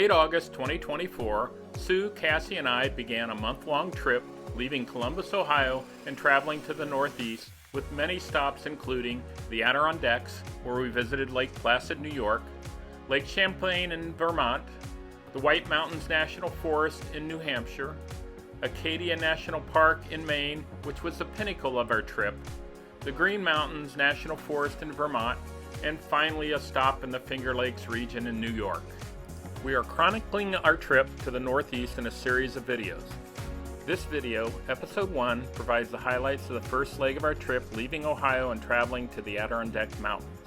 late August 2024, Sue, Cassie, and I began a month-long trip leaving Columbus, Ohio, and traveling to the northeast with many stops including the Adirondacks, where we visited Lake Placid, New York, Lake Champlain in Vermont, the White Mountains National Forest in New Hampshire, Acadia National Park in Maine, which was the pinnacle of our trip, the Green Mountains National Forest in Vermont, and finally a stop in the Finger Lakes region in New York. We are chronicling our trip to the Northeast in a series of videos. This video, Episode 1, provides the highlights of the first leg of our trip leaving Ohio and traveling to the Adirondack Mountains.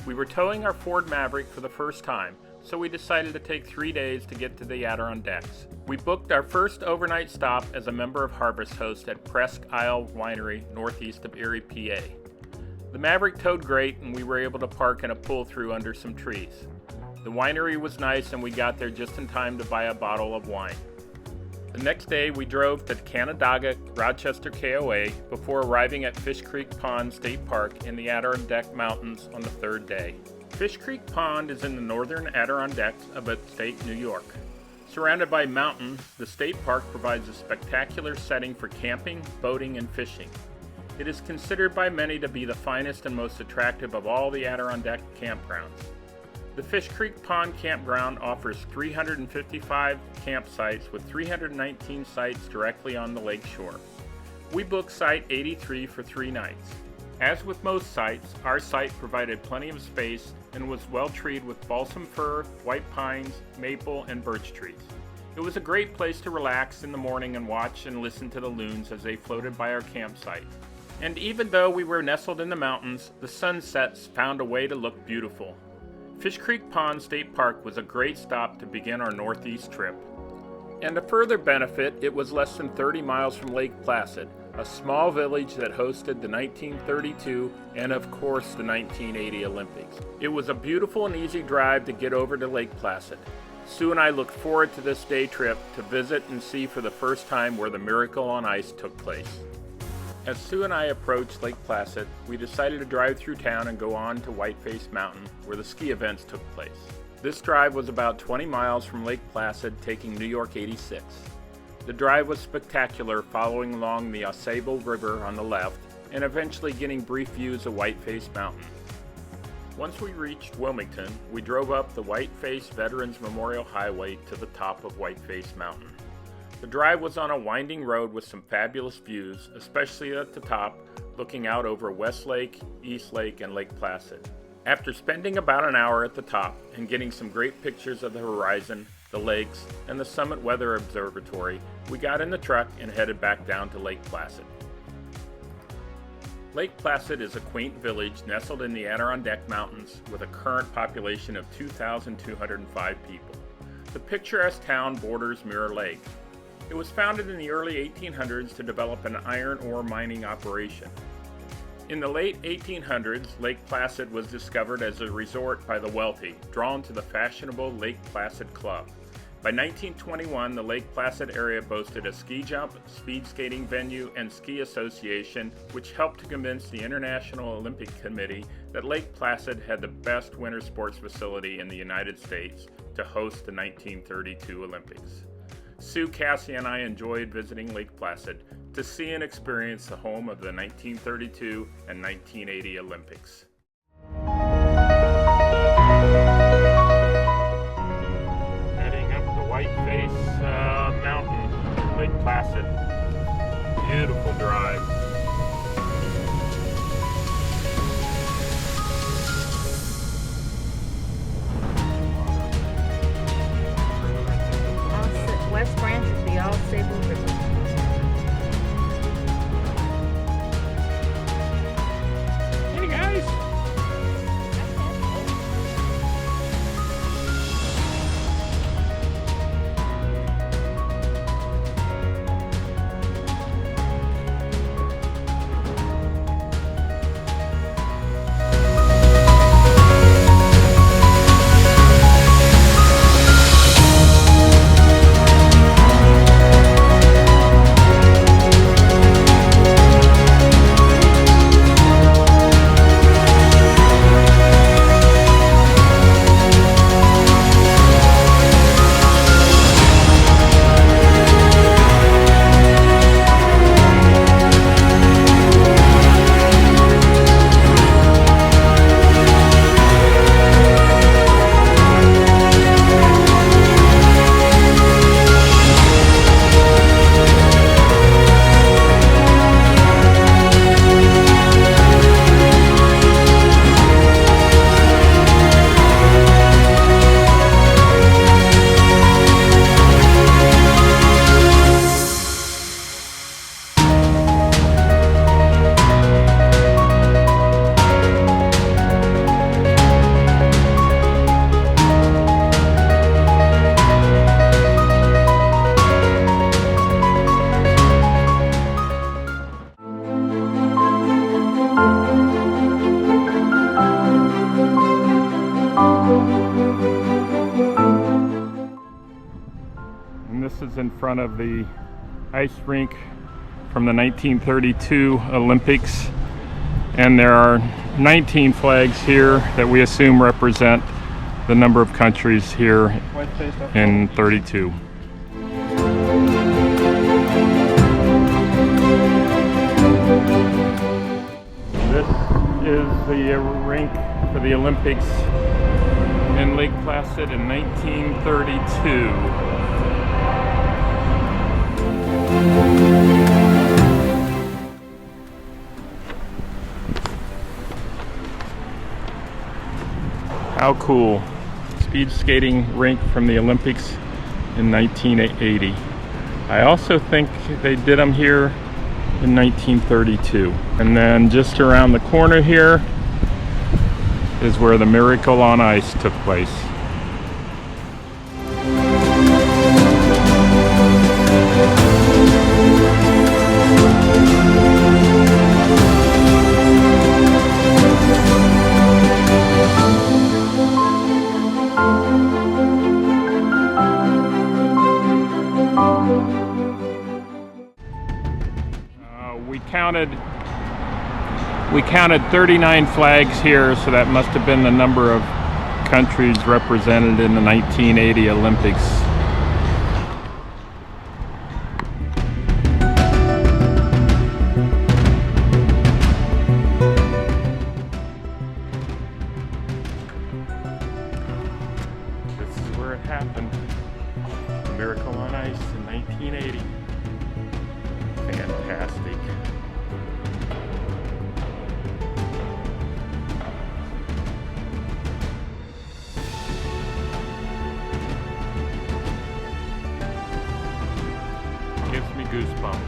We were towing our Ford Maverick for the first time, so we decided to take 3 days to get to the Adirondacks. We booked our first overnight stop as a member of Harvest Host at Presque Isle Winery, northeast of Erie, PA. The Maverick towed great and we were able to park in a pull-through under some trees. The winery was nice and we got there just in time to buy a bottle of wine. The next day we drove to Canadaga, Rochester, KOA before arriving at Fish Creek Pond State Park in the Adirondack Mountains on the third day. Fish Creek Pond is in the northern Adirondacks of upstate New York. Surrounded by mountains, the state park provides a spectacular setting for camping, boating, and fishing. It is considered by many to be the finest and most attractive of all the Adirondack campgrounds. The Fish Creek Pond Campground offers 355 campsites with 319 sites directly on the lake shore. We booked Site 83 for 3 nights. As with most sites, our site provided plenty of space and was well treed with balsam fir, white pines, maple, and birch trees. It was a great place to relax in the morning and watch and listen to the loons as they floated by our campsite. And even though we were nestled in the mountains, the sunsets found a way to look beautiful. Fish Creek Pond State Park was a great stop to begin our northeast trip. And a further benefit, it was less than 30 miles from Lake Placid, a small village that hosted the 1932 and of course the 1980 Olympics. It was a beautiful and easy drive to get over to Lake Placid. Sue and I look forward to this day trip to visit and see for the first time where the Miracle on Ice took place. As Sue and I approached Lake Placid, we decided to drive through town and go on to Whiteface Mountain, where the ski events took place. This drive was about 20 miles from Lake Placid, taking New York 86. The drive was spectacular, following along the Ausable River on the left, and eventually getting brief views of Whiteface Mountain. Once we reached Wilmington, we drove up the Whiteface Veterans Memorial Highway to the top of Whiteface Mountain. The drive was on a winding road with some fabulous views, especially at the top, looking out over West Lake, East Lake, and Lake Placid. After spending about an hour at the top and getting some great pictures of the horizon, the lakes, and the Summit Weather Observatory, we got in the truck and headed back down to Lake Placid. Lake Placid is a quaint village nestled in the Adirondack Mountains with a current population of 2,205 people. The picturesque town borders Mirror Lake. It was founded in the early 1800s to develop an iron ore mining operation. In the late 1800s, Lake Placid was discovered as a resort by the wealthy, drawn to the fashionable Lake Placid Club. By 1921, the Lake Placid area boasted a ski jump, speed skating venue, and ski association, which helped to convince the International Olympic Committee that Lake Placid had the best winter sports facility in the United States to host the 1932 Olympics. Sue, Cassie, and I enjoyed visiting Lake Placid to see and experience the home of the 1932 and 1980 Olympics. Heading up the Whiteface Mountain, Lake Placid. Beautiful drive. West Branch is the Ausable River. Hey guys! And this is in front of the ice rink from the 1932 Olympics. And there are 19 flags here that we assume represent the number of countries here in 32. This is the rink for the Olympics in Lake Placid in 1932. How cool. Speed skating rink from the Olympics in 1980. I also think they did them here in 1932. And then just around the corner here is where the Miracle on Ice took place. We counted 39 flags here, so that must have been the number of countries represented in the 1980 Olympics. This is where it happened. The Miracle on Ice in 1980. Fantastic. Gives me goosebumps.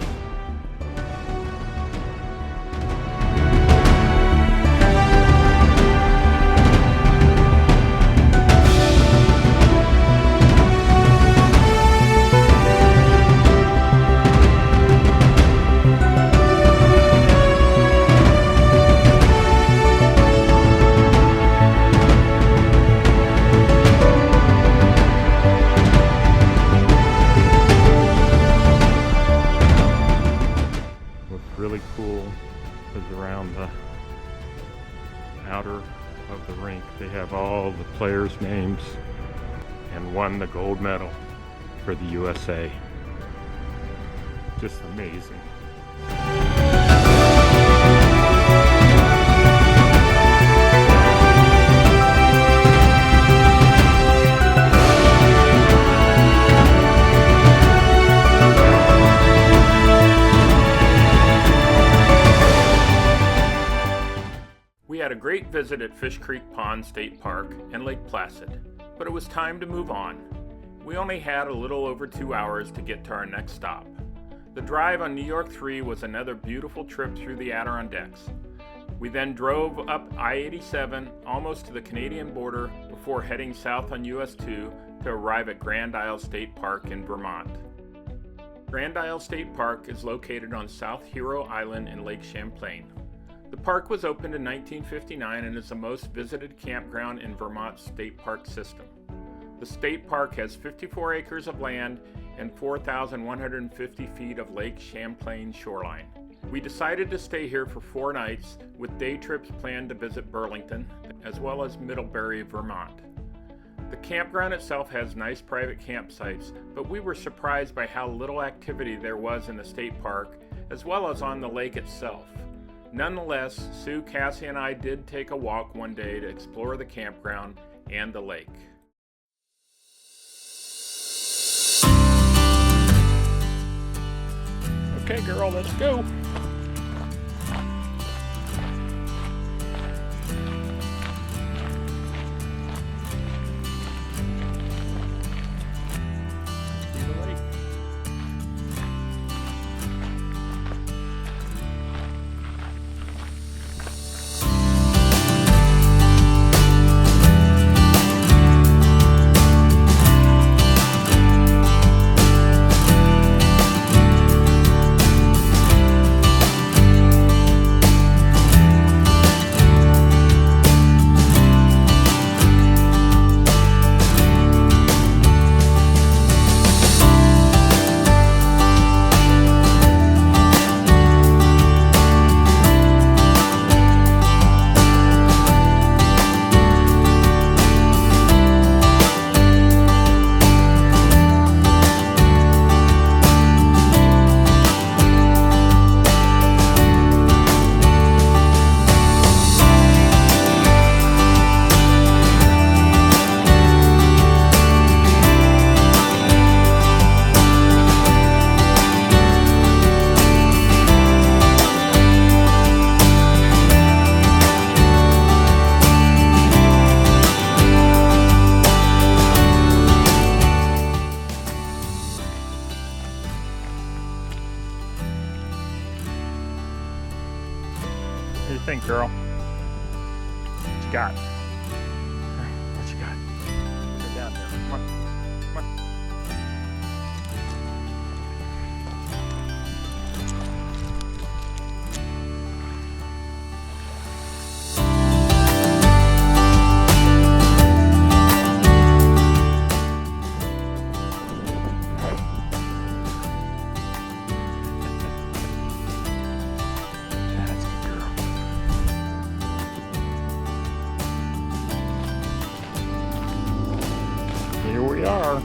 Really cool is around the outer of the rink. They have all the players' names and won the gold medal for the USA. Just amazing. We had a great visit at Fish Creek Pond State Park and Lake Placid, but it was time to move on. We only had a little over 2 hours to get to our next stop. The drive on New York 3 was another beautiful trip through the Adirondacks. We then drove up I-87 almost to the Canadian border before heading south on US 2 to arrive at Grand Isle State Park in Vermont. Grand Isle State Park is located on South Hero Island in Lake Champlain. The park was opened in 1959 and is the most visited campground in Vermont's state park system. The state park has 54 acres of land and 4,150 feet of Lake Champlain shoreline. We decided to stay here for 4 nights with day trips planned to visit Burlington as well as Middlebury, Vermont. The campground itself has nice private campsites, but we were surprised by how little activity there was in the state park as well as on the lake itself. Nonetheless, Sue, Cassie, and I did take a walk one day to explore the campground and the lake. Okay, girl, let's go. do you think, girl? What you got? What you got? Get down there. Come on. Come on. Here we are.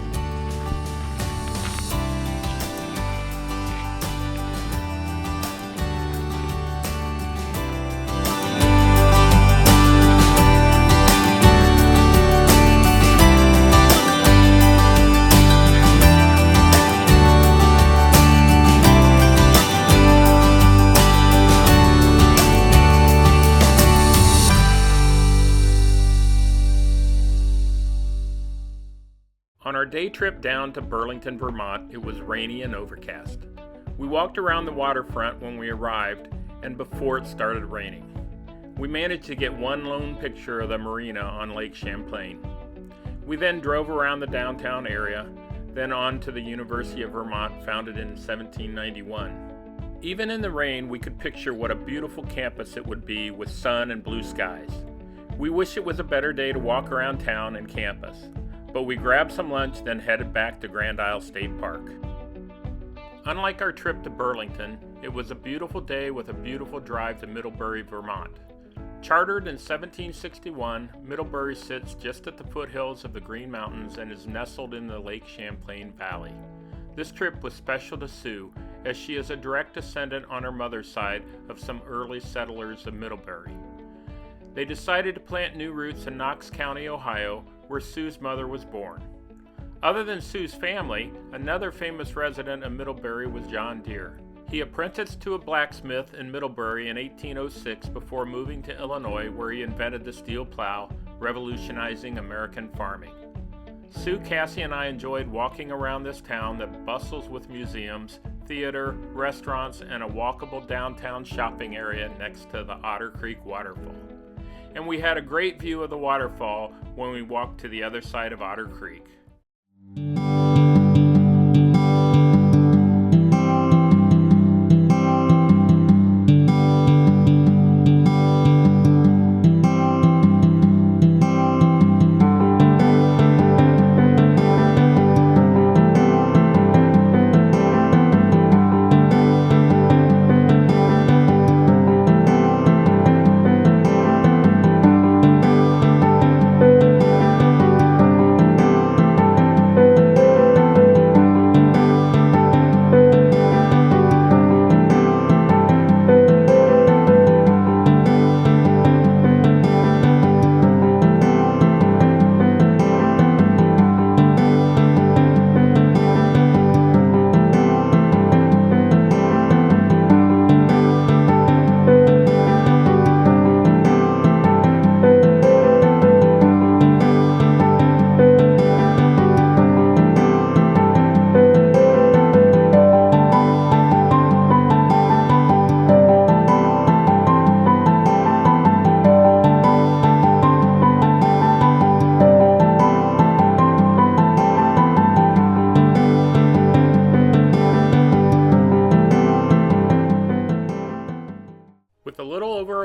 On our day trip down to Burlington, Vermont, it was rainy and overcast. We walked around the waterfront when we arrived and before it started raining. We managed to get one lone picture of the marina on Lake Champlain. We then drove around the downtown area, then on to the University of Vermont, founded in 1791. Even in the rain, we could picture what a beautiful campus it would be with sun and blue skies. We wish it was a better day to walk around town and campus, but we grabbed some lunch, then headed back to Grand Isle State Park. Unlike our trip to Burlington, it was a beautiful day with a beautiful drive to Middlebury, Vermont. Chartered in 1761, Middlebury sits just at the foothills of the Green Mountains and is nestled in the Lake Champlain Valley. This trip was special to Sue, as she is a direct descendant on her mother's side of some early settlers of Middlebury. They decided to plant new roots in Knox County, Ohio, where Sue's mother was born. Other than Sue's family, another famous resident of Middlebury was John Deere. He apprenticed to a blacksmith in Middlebury in 1806 before moving to Illinois, where he invented the steel plow, revolutionizing American farming. Sue, Cassie, and I enjoyed walking around this town that bustles with museums, theater, restaurants, and a walkable downtown shopping area next to the Otter Creek waterfall. And we had a great view of the waterfall when we walked to the other side of Otter Creek.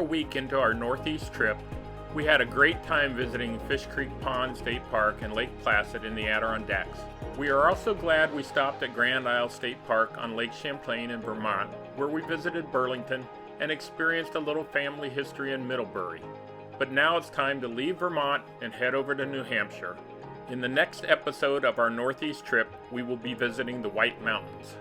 Week into our northeast trip, we had a great time visiting Fish Creek Pond State Park and Lake Placid in the Adirondacks. We are also glad we stopped at Grand Isle State Park on Lake Champlain in Vermont, where we visited Burlington and experienced a little family history in Middlebury. But now it's time to leave Vermont and head over to New Hampshire. In the next episode of our northeast trip, we will be visiting the White Mountains.